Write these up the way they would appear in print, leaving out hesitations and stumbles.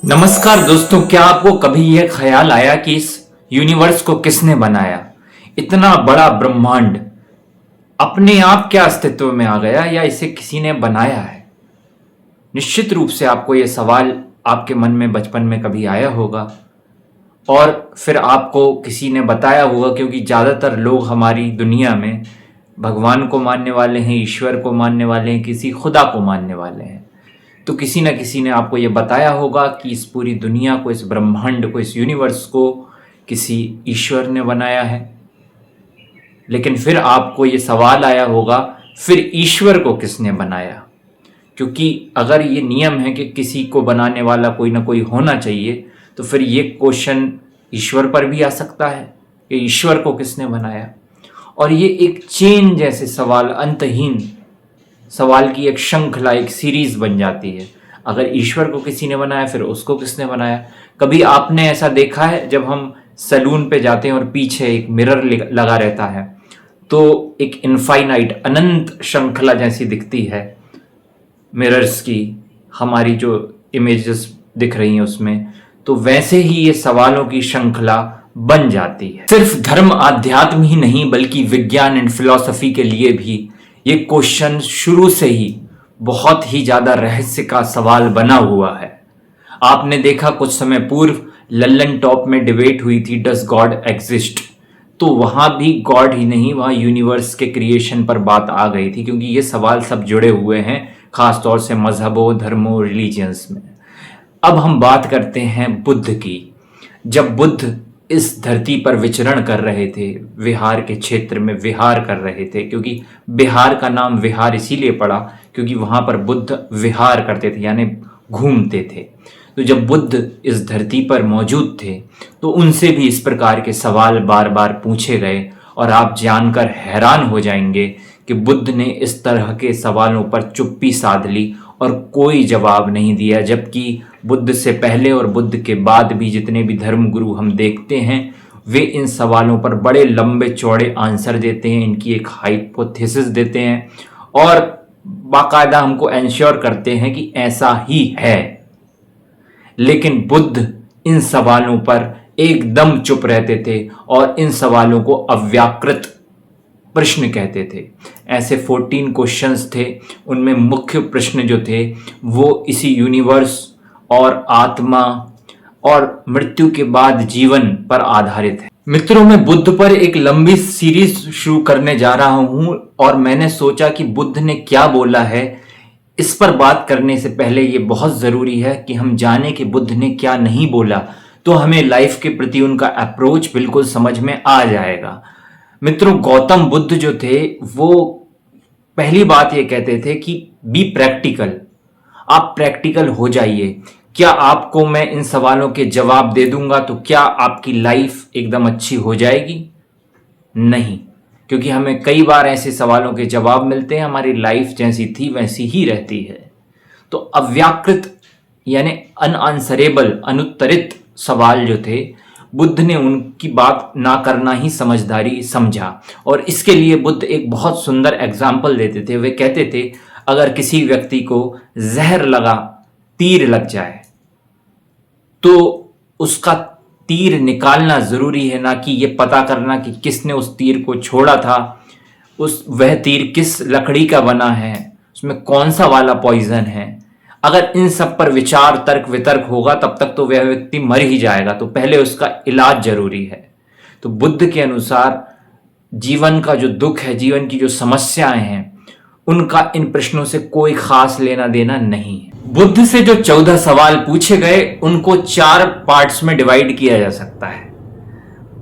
नमस्कार दोस्तों, क्या आपको कभी यह ख्याल आया कि इस यूनिवर्स को किसने बनाया? इतना बड़ा ब्रह्मांड अपने आप क्या अस्तित्व में आ गया या इसे किसी ने बनाया है? निश्चित रूप से आपको यह सवाल आपके मन में बचपन में कभी आया होगा और फिर आपको किसी ने बताया होगा, क्योंकि ज़्यादातर लोग हमारी दुनिया में भगवान को मानने वाले हैं, ईश्वर को मानने वाले हैं, किसी खुदा को मानने वाले हैं। तो किसी न किसी ने आपको ये बताया होगा कि इस पूरी दुनिया को, इस ब्रह्मांड को, इस यूनिवर्स को किसी ईश्वर ने बनाया है। लेकिन फिर आपको ये सवाल आया होगा, फिर ईश्वर को किसने बनाया? क्योंकि अगर ये नियम है कि किसी को बनाने वाला कोई ना कोई होना चाहिए, तो फिर ये क्वेश्चन ईश्वर पर भी आ सकता है कि ईश्वर को किसने बनाया। और ये एक चेन जैसे सवाल, अंतहीन सवाल की एक श्रृंखला, एक सीरीज बन जाती है। अगर ईश्वर को किसी ने बनाया, फिर उसको किसने बनाया? कभी आपने ऐसा देखा है, जब हम सैलून पे जाते हैं और पीछे एक मिरर लगा रहता है तो एक इनफाइनाइट, अनंत श्रृंखला जैसी दिखती है मिरर्स की, हमारी जो इमेजेस दिख रही हैं उसमें। तो वैसे ही ये सवालों की श्रृंखला बन जाती है। सिर्फ धर्म आध्यात्म ही नहीं, बल्कि विज्ञान एंड फिलॉसफी के लिए भी ये क्वेश्चन शुरू से ही बहुत ही ज्यादा रहस्य का सवाल बना हुआ है। आपने देखा कुछ समय पूर्व लल्लन टॉप में डिबेट हुई थी, डज गॉड एग्जिस्ट? तो वहां भी गॉड ही नहीं, वहां यूनिवर्स के क्रिएशन पर बात आ गई थी, क्योंकि ये सवाल सब जुड़े हुए हैं, खासतौर से मजहबों, धर्मों, रिलीजियंस में। अब हम बात करते हैं बुद्ध की। जब बुद्ध इस धरती पर विचरण कर रहे थे, विहार के क्षेत्र में विहार कर रहे थे, क्योंकि बिहार का नाम विहार इसीलिए पड़ा क्योंकि वहां पर बुद्ध विहार करते थे, यानी घूमते थे। तो जब बुद्ध इस धरती पर मौजूद थे तो उनसे भी इस प्रकार के सवाल बार बार पूछे गए, और आप जानकर हैरान हो जाएंगे कि बुद्ध ने इस तरह के सवालों पर चुप्पी साध ली और कोई जवाब नहीं दिया। जबकि बुद्ध से पहले और बुद्ध के बाद भी जितने भी धर्म गुरु हम देखते हैं, वे इन सवालों पर बड़े लंबे चौड़े आंसर देते हैं, इनकी एक हाइपोथेसिस देते हैं और बाकायदा हमको एंश्योर करते हैं कि ऐसा ही है। लेकिन बुद्ध इन सवालों पर एकदम चुप रहते थे और इन सवालों को अव्याकृत प्रश्न कहते थे। ऐसे 14 क्वेश्चंस थे। उनमें मुख्य प्रश्न जो थे वो इसी यूनिवर्स और आत्मा और मृत्यु के बाद जीवन पर आधारित है। मित्रों, मैं बुद्ध पर एक लंबी सीरीज शुरू करने जा रहा हूं और मैंने सोचा कि बुद्ध ने क्या बोला है, इस पर बात करने से पहले ये बहुत जरूरी है कि हम जाने कि बुद्ध ने क्या नहीं बोला, तो हमें लाइफ के प्रति उनका अप्रोच बिल्कुल समझ में आ जाएगा। मित्रों, गौतम बुद्ध जो थे वो पहली बात ये कहते थे कि बी प्रैक्टिकल, आप प्रैक्टिकल हो जाइए। क्या आपको मैं इन सवालों के जवाब दे दूंगा तो क्या आपकी लाइफ एकदम अच्छी हो जाएगी? नहीं, क्योंकि हमें कई बार ऐसे सवालों के जवाब मिलते हैं, हमारी लाइफ जैसी थी वैसी ही रहती है। तो अव्याकृत यानी अनआंसरेबल, अनुत्तरित सवाल जो थे, बुद्ध ने उनकी बात ना करना ही समझदारी समझा। और इसके लिए बुद्ध एक बहुत सुंदर एग्जाम्पल देते थे। वे कहते थे, अगर किसी व्यक्ति को जहर लगा, तीर लग जाए, तो उसका तीर निकालना जरूरी है, ना कि यह पता करना कि किसने उस तीर को छोड़ा था, वह तीर किस लकड़ी का बना है, उसमें कौन सा वाला पॉइजन है। अगर इन सब पर विचार, तर्क वितर्क होगा तब तक तो वह व्यक्ति मर ही जाएगा। तो पहले उसका इलाज जरूरी है। तो बुद्ध के अनुसार जीवन का जो दुख है, जीवन की जो समस्याएं हैं, उनका इन प्रश्नों से कोई खास लेना देना नहीं है। बुद्ध से जो 14 सवाल पूछे गए, उनको 4 पार्ट्स में डिवाइड किया जा सकता है।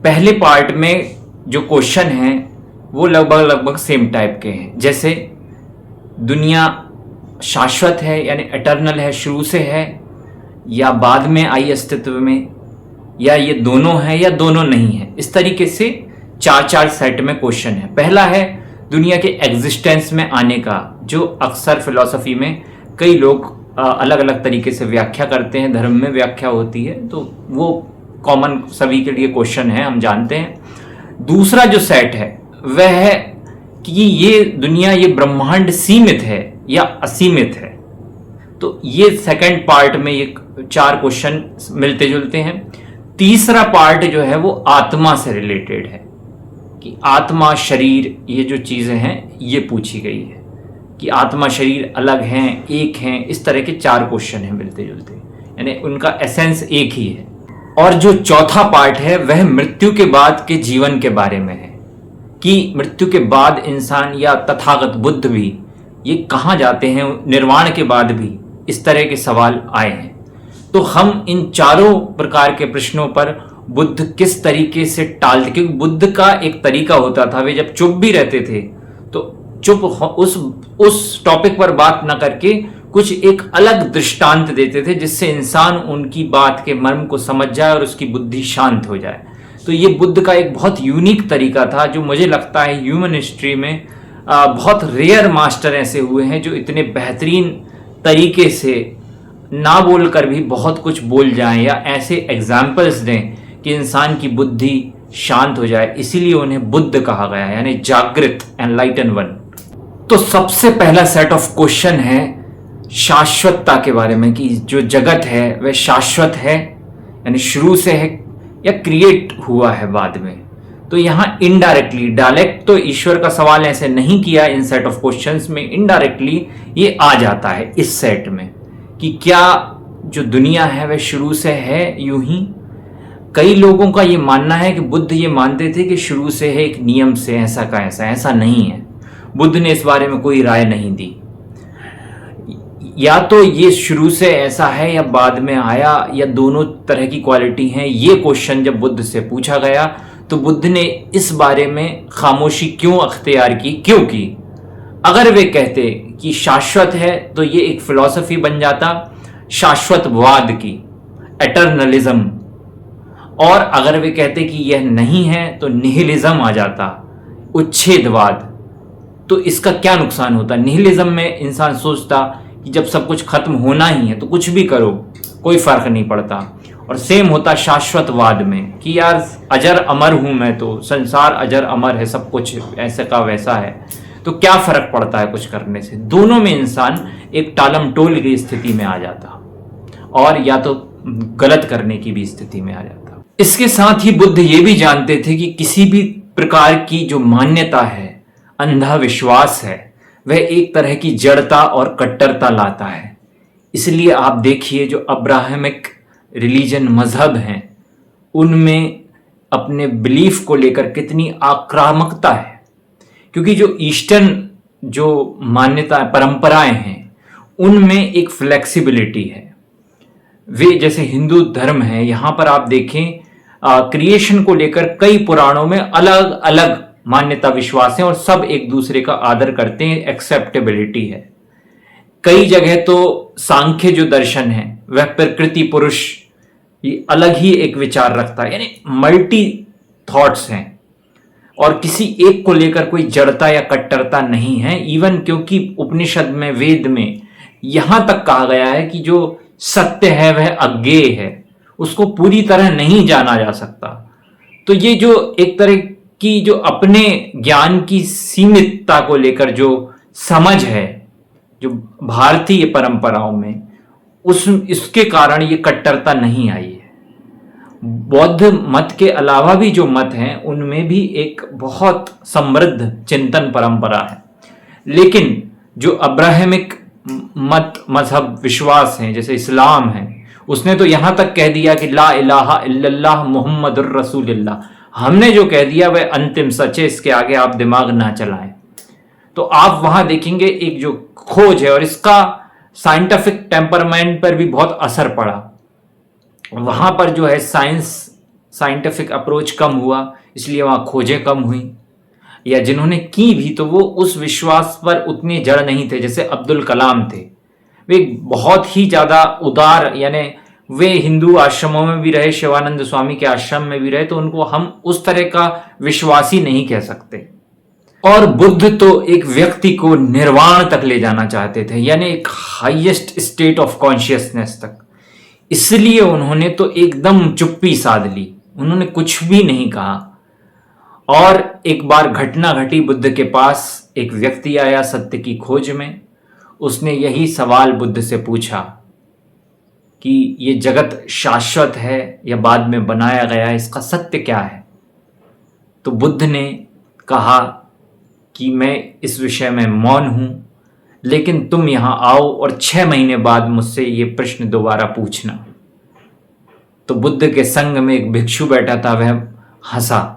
पहले पार्ट में जो क्वेश्चन हैं वो लगभग सेम टाइप के हैं, जैसे दुनिया शाश्वत है यानी एटर्नल है, शुरू से है, या बाद में आई अस्तित्व में, या ये दोनों है या दोनों नहीं है। इस तरीके से 4 सेट में क्वेश्चन है। पहला है दुनिया के एग्जिस्टेंस में आने का, जो अक्सर फिलॉसफी में कई लोग अलग अलग तरीके से व्याख्या करते हैं, धर्म में व्याख्या होती है, तो वो कॉमन सभी के लिए क्वेश्चन है, हम जानते हैं। दूसरा जो सेट है वह है कि ये दुनिया, ये ब्रह्मांड सीमित है या असीमित है। तो ये सेकंड पार्ट में ये 4 क्वेश्चन मिलते जुलते हैं। तीसरा पार्ट जो है वो आत्मा से रिलेटेड है कि आत्मा शरीर ये जो चीजें हैं ये पूछी गई है कि आत्मा शरीर अलग हैं, एक हैं, इस तरह के 4 क्वेश्चन हैं मिलते जुलते, यानी उनका एसेंस एक ही है। और जो चौथा पार्ट है वह मृत्यु के बाद के जीवन के बारे में है कि मृत्यु के बाद इंसान या तथागत बुद्ध भी ये कहाँ जाते हैं, निर्वाण के बाद भी इस तरह के सवाल आए हैं। तो हम इन चारों प्रकार के प्रश्नों पर बुद्ध किस तरीके से टालते, क्योंकि बुद्ध का एक तरीका होता था, वे जब चुप भी रहते थे तो चुप उस टॉपिक पर बात ना करके कुछ एक अलग दृष्टांत देते थे जिससे इंसान उनकी बात के मर्म को समझ जाए और उसकी बुद्धि शांत हो जाए। तो ये बुद्ध का एक बहुत यूनिक तरीका था जो मुझे लगता है ह्यूमन हिस्ट्री में बहुत रेयर मास्टर ऐसे हुए हैं जो इतने बेहतरीन तरीके से ना बोलकर भी बहुत कुछ बोल जाएं या ऐसे एग्जाम्पल्स दें कि इंसान की बुद्धि शांत हो जाए। इसीलिए उन्हें बुद्ध कहा गया, यानी जागृत, एनलाइटन वन। तो सबसे पहला सेट ऑफ क्वेश्चन है शाश्वतता के बारे में कि जो जगत है वह शाश्वत है, यानी शुरू से है या क्रिएट हुआ है बाद में। तो यहां इनडायरेक्टली, डायरेक्ट तो ईश्वर का सवाल ऐसे नहीं किया इन सेट ऑफ क्वेश्चंस में, इनडायरेक्टली ये आ जाता है इस सेट में कि क्या जो दुनिया है वह शुरू से है यूं ही। कई लोगों का ये मानना है कि बुद्ध ये मानते थे कि शुरू से है एक नियम से, ऐसा का ऐसा, ऐसा नहीं है। बुद्ध ने इस बारे में कोई राय नहीं दी। या तो ये शुरू से ऐसा है या बाद में आया या दोनों तरह की क्वालिटी हैं। ये क्वेश्चन जब बुद्ध से पूछा गया तो बुद्ध ने इस बारे में खामोशी क्यों अख्तियार की, क्योंकि अगर वे कहते कि शाश्वत है तो ये एक फिलॉसफी बन जाता शाश्वतवाद की, एटर्नलिज्म, और अगर वे कहते कि यह नहीं है तो निहिलिज्म आ जाता, उच्छेदवाद। तो इसका क्या नुकसान होता? निहिलिज्म में इंसान सोचता कि जब सब कुछ खत्म होना ही है तो कुछ भी करो, कोई फर्क नहीं पड़ता। और सेम होता शाश्वतवाद में कि यार अजर अमर हूं मैं, तो संसार अजर अमर है, सब कुछ ऐसे का वैसा है, तो क्या फर्क पड़ता है कुछ करने से। दोनों में इंसान एक टालम टोल की स्थिति में आ जाता और या तो गलत करने की भी स्थिति में आ जाता। इसके साथ ही बुद्ध ये भी जानते थे कि किसी भी प्रकार की जो मान्यता है, अंधा विश्वास है, वह एक तरह की जड़ता और कट्टरता लाता है। इसलिए आप देखिए जो अब्राहमिक रिलीजन मजहब हैं उनमें अपने बिलीफ को लेकर कितनी आक्रामकता है, क्योंकि जो ईस्टर्न जो मान्यता परंपराएं हैं उनमें एक फ्लेक्सिबिलिटी है। वे जैसे हिंदू धर्म है, यहां पर आप देखें क्रिएशन को लेकर कई पुराणों में अलग अलग मान्यता विश्वास है और सब एक दूसरे का आदर करते हैं, एक्सेप्टेबिलिटी है। कई जगह तो सांख्य जो दर्शन है वह प्रकृति पुरुष ये अलग ही एक विचार रखता है, यानी मल्टी थॉट्स हैं और किसी एक को लेकर कोई जड़ता या कट्टरता नहीं है। इवन क्योंकि उपनिषद में, वेद में यहां तक कहा गया है कि जो सत्य है वह अज्ञेय है, उसको पूरी तरह नहीं जाना जा सकता। तो ये जो एक तरह की जो अपने ज्ञान की सीमितता को लेकर जो समझ है जो भारतीय परंपराओं में, इसके कारण ये कट्टरता नहीं आई है। बौद्ध मत के अलावा भी जो मत हैं उनमें भी एक बहुत समृद्ध चिंतन परंपरा है, लेकिन जो अब्राहमिक मत मजहब विश्वास हैं जैसे इस्लाम है, उसने तो यहां तक कह दिया कि ला इलाहा इल्लल्लाह मुहम्मदुर रसूलुल्लाह, हमने जो कह दिया वह अंतिम सच है, इसके आगे आप दिमाग ना चलाएं। तो आप वहां देखेंगे एक जो खोज है और इसका साइंटिफिक टेम्परमेंट पर भी बहुत असर पड़ा। वहां पर जो है साइंटिफिक अप्रोच कम हुआ, इसलिए वहां खोजें कम हुई, या जिन्होंने की भी तो वो उस विश्वास पर उतने जड़ नहीं थे। जैसे अब्दुल कलाम थे, वे बहुत ही ज्यादा उदार, यानी वे हिंदू आश्रमों में भी रहे, शिवानंद स्वामी के आश्रम में भी रहे, तो उनको हम उस तरह का विश्वासी नहीं कह सकते। और बुद्ध तो एक व्यक्ति को निर्वाण तक ले जाना चाहते थे, यानी एक हाईएस्ट स्टेट ऑफ कॉन्शियसनेस तक। इसलिए उन्होंने तो एकदम चुप्पी साध ली, उन्होंने कुछ भी नहीं कहा। और एक बार घटना घटी, बुद्ध के पास एक व्यक्ति आया सत्य की खोज में, उसने यही सवाल बुद्ध से पूछा कि ये जगत शाश्वत है या बाद में बनाया गया है, इसका सत्य क्या है। तो बुद्ध ने कहा कि मैं इस विषय में मौन हूं, लेकिन तुम यहां आओ और 6 महीने बाद मुझसे ये प्रश्न दोबारा पूछना। तो बुद्ध के संग में एक भिक्षु बैठा था, वह हंसा।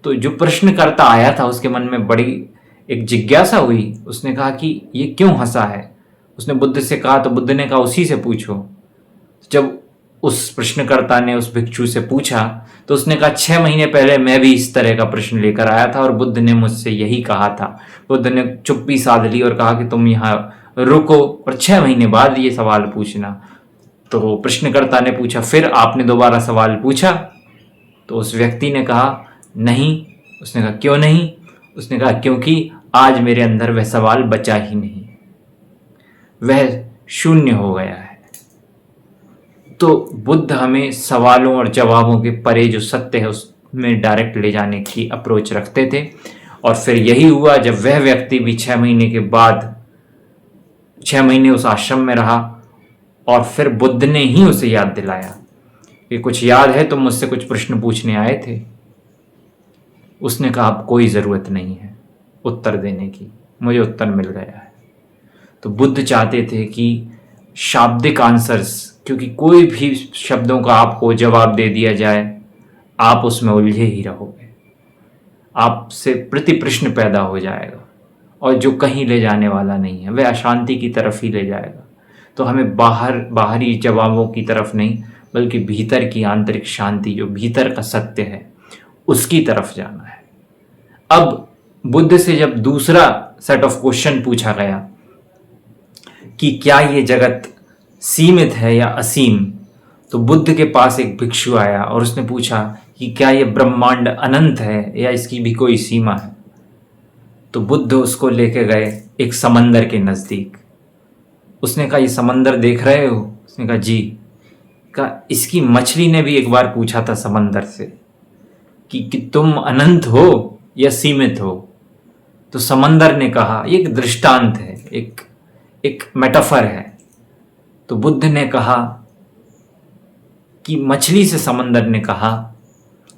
तो जो प्रश्नकर्ता आया था उसके मन में बड़ी एक जिज्ञासा हुई। उसने कहा कि ये क्यों हंसा है। उसने बुद्ध से कहा, तो बुद्ध ने कहा उसी से पूछो। जब उस प्रश्नकर्ता ने उस भिक्षु से पूछा तो उसने कहा 6 महीने पहले मैं भी इस तरह का प्रश्न लेकर आया था और बुद्ध ने मुझसे यही कहा था। बुद्ध ने चुप्पी साध ली और कहा कि तुम यहाँ रुको और 6 महीने बाद ये सवाल पूछना। तो प्रश्नकर्ता ने पूछा, फिर आपने दोबारा सवाल पूछा? तो उस व्यक्ति ने कहा नहीं। उसने कहा क्यों नहीं? उसने कहा क्योंकि आज मेरे अंदर वह सवाल बचा ही नहीं, वह शून्य हो गया है। तो बुद्ध हमें सवालों और जवाबों के परे जो सत्य है उसमें डायरेक्ट ले जाने की अप्रोच रखते थे। और फिर यही हुआ जब वह व्यक्ति भी 6 महीने के बाद 6 महीने उस आश्रम में रहा और फिर बुद्ध ने ही उसे याद दिलाया कि कुछ याद है, तुम मुझसे कुछ प्रश्न पूछने आए थे। उसने कहा अब कोई ज़रूरत नहीं है उत्तर देने की, मुझे उत्तर मिल गया है। तो बुद्ध चाहते थे कि शाब्दिक आंसर्स, क्योंकि कोई भी शब्दों का आपको जवाब दे दिया जाए आप उसमें उलझे ही रहोगे, आपसे प्रति प्रश्न पैदा हो जाएगा और जो कहीं ले जाने वाला नहीं है, वह अशांति की तरफ ही ले जाएगा। तो हमें बाहरी जवाबों की तरफ नहीं बल्कि भीतर की आंतरिक शांति, जो भीतर का सत्य है, उसकी तरफ जाना है। अब बुद्ध से जब दूसरा सेट ऑफ क्वेश्चन पूछा गया कि क्या ये जगत सीमित है या असीम, तो बुद्ध के पास एक भिक्षु आया और उसने पूछा कि क्या ये ब्रह्मांड अनंत है या इसकी भी कोई सीमा है। तो बुद्ध उसको लेके गए एक समंदर के नज़दीक। उसने कहा ये समंदर देख रहे हो? उसने कहा जी। कहा इसकी मछली ने भी एक बार पूछा था समंदर से कि तुम अनंत हो या सीमित हो। तो समंदर ने कहा, ये एक दृष्टांत है, एक मेटाफर है। तो बुद्ध ने कहा कि मछली से समंदर ने कहा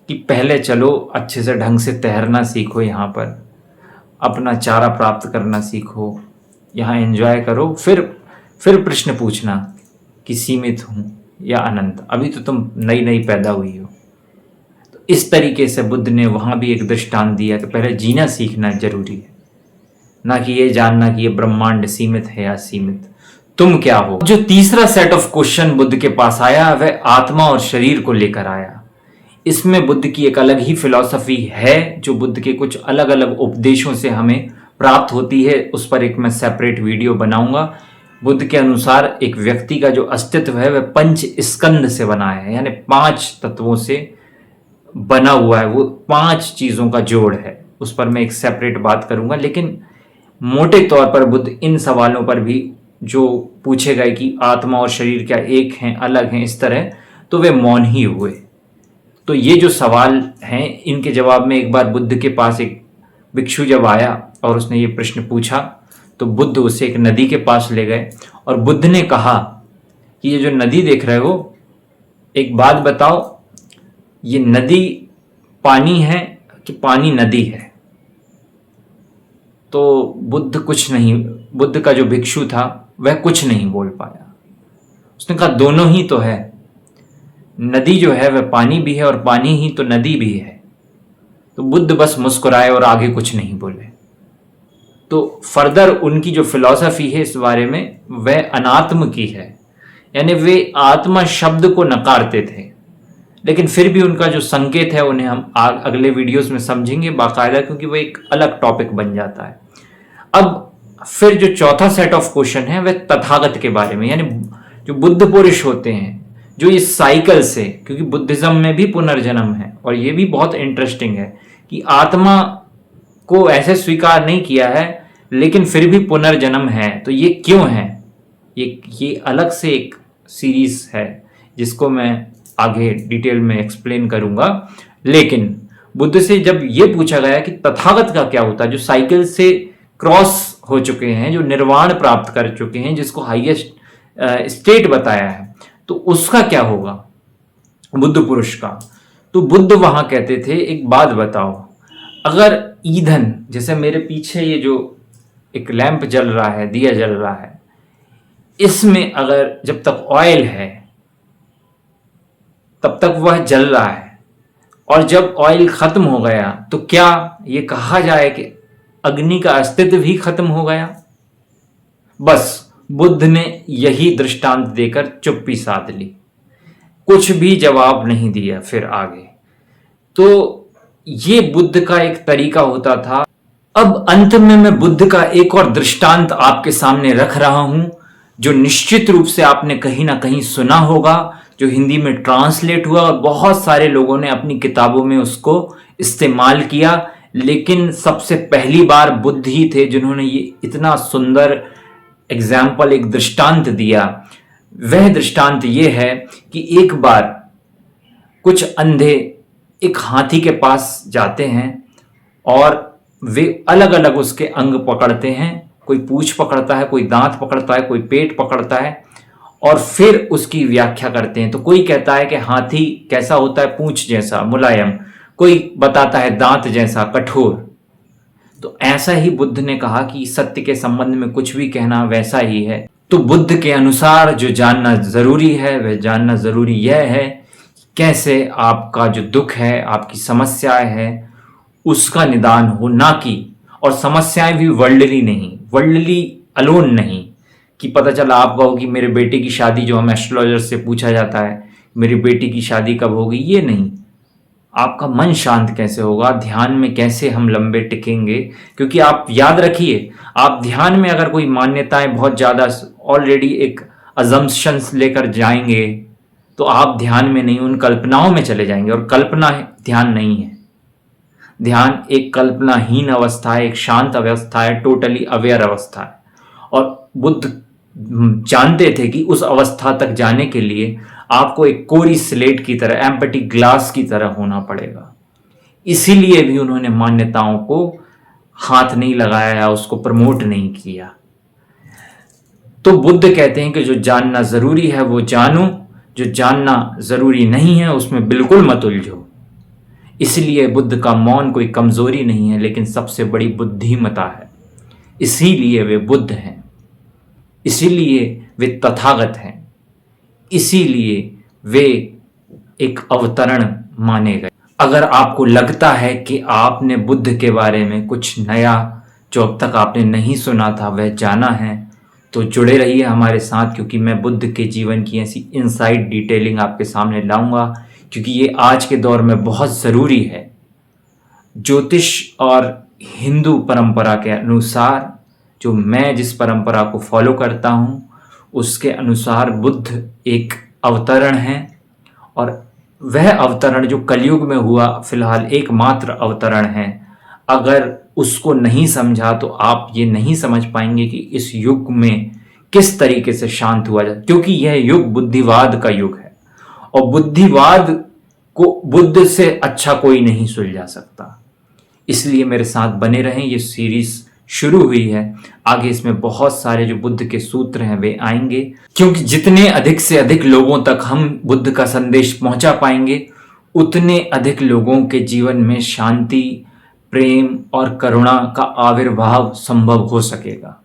कि पहले चलो अच्छे से ढंग से तैरना सीखो, यहाँ पर अपना चारा प्राप्त करना सीखो, यहाँ एंजॉय करो, फिर प्रश्न पूछना कि सीमित हूँ या अनंत, अभी तो तुम नई नई पैदा हुई हो। तो इस तरीके से बुद्ध ने वहाँ भी एक दृष्टांत दिया कि पहले जीना सीखना जरूरी है, ना कि ये जानना कि ये ब्रह्मांड सीमित है या असीमित, तुम क्या हो। जो तीसरा सेट ऑफ क्वेश्चन बुद्ध के पास आया वह आत्मा और शरीर को लेकर आया। इसमें बुद्ध की एक अलग ही फिलॉसफी है जो बुद्ध के कुछ अलग अलग उपदेशों से हमें प्राप्त होती है। उस पर एक मैं सेपरेट वीडियो बनाऊंगा। बुद्ध के अनुसार एक व्यक्ति का जो अस्तित्व है वह 5 स्कंद से बना है, यानी 5 तत्वों से बना हुआ है, वो 5 चीजों का जोड़ है। उस पर मैं एक सेपरेट बात करूंगा, लेकिन मोटे तौर पर बुद्ध इन सवालों पर भी जो पूछे गए कि आत्मा और शरीर क्या एक हैं, अलग हैं, इस तरह, तो वे मौन ही हुए। तो ये जो सवाल हैं इनके जवाब में एक बार बुद्ध के पास एक भिक्षु जब आया और उसने ये प्रश्न पूछा तो बुद्ध उसे एक नदी के पास ले गए और बुद्ध ने कहा कि ये जो नदी देख रहे हो, एक बात बताओ, ये नदी पानी है कि पानी नदी है? तो बुद्ध का जो भिक्षु था वह कुछ नहीं बोल पाया। उसने कहा दोनों ही तो है, नदी जो है वह पानी भी है और पानी ही तो नदी भी है। तो बुद्ध बस मुस्कुराए और आगे कुछ नहीं बोले। तो फर्दर उनकी जो फिलॉसफी है इस बारे में वह अनात्म की है, यानी वे आत्मा शब्द को नकारते थे, लेकिन फिर भी उनका जो संकेत है उन्हें हम अगले वीडियोस में समझेंगे बाकायदा, क्योंकि वह एक अलग टॉपिक बन जाता है। अब फिर जो चौथा सेट ऑफ क्वेश्चन है वह तथागत के बारे में, यानी जो बुद्ध पुरुष होते हैं जो इस साइकिल से, क्योंकि बुद्धिज्म में भी पुनर्जन्म है और ये भी बहुत इंटरेस्टिंग है कि आत्मा को ऐसे स्वीकार नहीं किया है लेकिन फिर भी पुनर्जन्म है। तो ये क्यों है, ये अलग से एक सीरीज है जिसको मैं आगे डिटेल में एक्सप्लेन करूंगा। लेकिन बुद्ध से जब ये पूछा गया कि तथागत का क्या होता है, जो साइकिल से क्रॉस हो चुके हैं, जो निर्वाण प्राप्त कर चुके हैं, जिसको हाईएस्ट स्टेट बताया है, तो उसका क्या होगा बुद्ध पुरुष का? तो बुद्ध वहां कहते थे, एक बात बताओ, अगर ईंधन, जैसे मेरे पीछे ये जो एक लैंप जल रहा है, दिया जल रहा है, इसमें अगर जब तक ऑयल है तब तक वह जल रहा है, और जब ऑयल खत्म हो गया तो क्या ये कहा जाए कि अग्नि का अस्तित्व ही खत्म हो गया? बस बुद्ध ने यही दृष्टांत देकर चुप्पी साध ली, कुछ भी जवाब नहीं दिया फिर आगे। तो ये बुद्ध का एक तरीका होता था। अब अंत में मैं बुद्ध का एक और दृष्टांत आपके सामने रख रहा हूं, जो निश्चित रूप से आपने कहीं ना कहीं सुना होगा, जो हिंदी में ट्रांसलेट हुआ और बहुत सारे लोगों ने अपनी किताबों में उसको इस्तेमाल किया, लेकिन सबसे पहली बार बुद्ध ही थे जिन्होंने ये इतना सुंदर एग्जाम्पल, एक दृष्टांत दिया। वह दृष्टांत ये है कि एक बार कुछ अंधे एक हाथी के पास जाते हैं और वे अलग अलग उसके अंग पकड़ते हैं, कोई पूंछ पकड़ता है, कोई दांत पकड़ता है, कोई पेट पकड़ता है, और फिर उसकी व्याख्या करते हैं। तो कोई कहता है कि हाथी कैसा होता है, पूंछ जैसा मुलायम, कोई बताता है दांत जैसा कठोर। तो ऐसा ही बुद्ध ने कहा कि सत्य के संबंध में कुछ भी कहना वैसा ही है। तो बुद्ध के अनुसार जो जानना जरूरी है, वह जानना जरूरी यह है कैसे आपका जो दुख है, आपकी समस्याएं है, उसका निदान हो, ना कि, और समस्याएं भी वर्ल्डली नहीं, वर्ल्डली अलोन नहीं, कि पता चला आप कहो कि मेरे बेटे की शादी, जो हम एस्ट्रोलॉजर से पूछा जाता है मेरी बेटी की शादी कब होगी, ये नहीं। आपका मन शांत कैसे होगा, ध्यान में कैसे हम लंबे टिकेंगे, क्योंकि आप याद रखिए, आप ध्यान में अगर कोई मान्यताएं बहुत ज़्यादा ऑलरेडी एक अजम्पशंस लेकर जाएंगे तो आप ध्यान में नहीं, उन कल्पनाओं में चले जाएंगे, और कल्पना ध्यान नहीं है। ध्यान एक कल्पनाहीन अवस्था है, एक शांत अवस्था है, टोटली अवेयर अवस्था है। और बुद्ध जानते थे कि उस अवस्था तक जाने के लिए आपको एक कोरी स्लेट की तरह, एम्पटी ग्लास की तरह होना पड़ेगा। इसीलिए भी उन्होंने मान्यताओं को हाथ नहीं लगाया, उसको प्रमोट नहीं किया। तो बुद्ध कहते हैं कि जो जानना जरूरी है वो जानो, जो जानना जरूरी नहीं है उसमें बिल्कुल मत उलझो। इसलिए बुद्ध का मौन कोई कमजोरी नहीं है, लेकिन सबसे बड़ी बुद्धिमता है। इसीलिए वे बुद्ध हैं, इसीलिए वे तथागत हैं, इसीलिए वे एक अवतरण माने गए। अगर आपको लगता है कि आपने बुद्ध के बारे में कुछ नया जो अब तक आपने नहीं सुना था वह जाना है, तो जुड़े रहिए हमारे साथ, क्योंकि मैं बुद्ध के जीवन की ऐसी इनसाइड डिटेलिंग आपके सामने लाऊंगा, क्योंकि ये आज के दौर में बहुत ज़रूरी है। ज्योतिष और हिंदू परंपरा के अनुसार, जो मैं जिस परंपरा को फॉलो करता हूँ उसके अनुसार बुद्ध एक अवतरण है, और वह अवतरण जो कलयुग में हुआ फिलहाल एकमात्र अवतरण है। अगर उसको नहीं समझा तो आप ये नहीं समझ पाएंगे कि इस युग में किस तरीके से शांत हुआ जाए, क्योंकि यह युग बुद्धिवाद का युग है, और बुद्धिवाद को बुद्ध से अच्छा कोई नहीं सुलझा सकता। इसलिए मेरे साथ बने रहें। ये सीरीज शुरू हुई है, आगे इसमें बहुत सारे जो बुद्ध के सूत्र हैं वे आएंगे, क्योंकि जितने अधिक से अधिक लोगों तक हम बुद्ध का संदेश पहुंचा पाएंगे, उतने अधिक लोगों के जीवन में शांति, प्रेम और करुणा का आविर्भाव संभव हो सकेगा।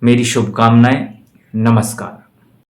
मेरी शुभकामनाएं। नमस्कार।